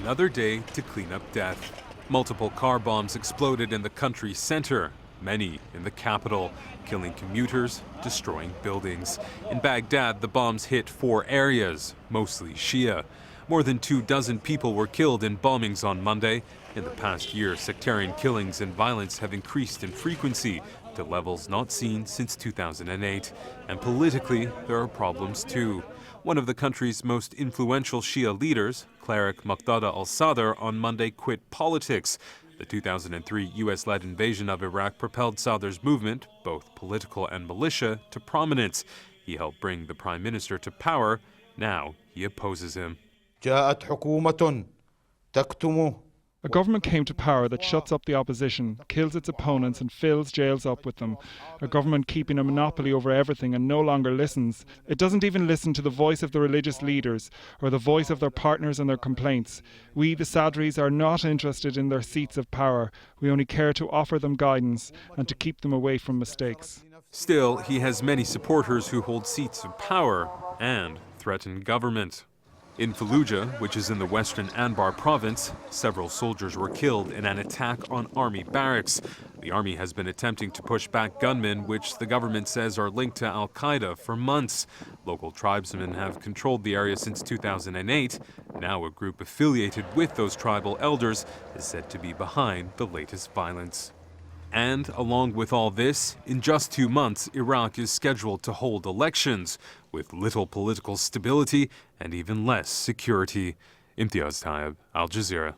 Another day to clean up death. Multiple car bombs exploded in the country's center, many in the capital, killing commuters, destroying buildings. In Baghdad, the bombs hit 4 areas, mostly Shia. More than 24 people were killed in bombings on Monday. In the past year, sectarian killings and violence have increased in frequency to levels not seen since 2008. And politically, there are problems too. One of the country's most influential Shia leaders, cleric Muqtada al-Sadr, on Monday quit politics. The 2003 U.S.-led invasion of Iraq propelled Sadr's movement, both political and militia, to prominence. He helped bring the prime minister to power. Now he opposes him. جاءت حكومة تكتم. A government came to power that shuts up the opposition, kills its opponents and fills jails up with them. A government keeping a monopoly over everything and no longer listens. It doesn't even listen to the voice of the religious leaders or the voice of their partners and their complaints. We, the Sadris, are not interested in their seats of power. We only care to offer them guidance and to keep them away from mistakes. Still, he has many supporters who hold seats of power and threaten government. In Fallujah, which is in the western Anbar province, several soldiers were killed in an attack on army barracks. The army has been attempting to push back gunmen, which the government says are linked to al-Qaeda, for months. Local tribesmen have controlled the area since 2008. Now a group affiliated with those tribal elders is said to be behind the latest violence. And along with all this, in just 2 months, Iraq is scheduled to hold elections with little political stability and even less security. Imtiyaz, Tyab, Al Jazeera.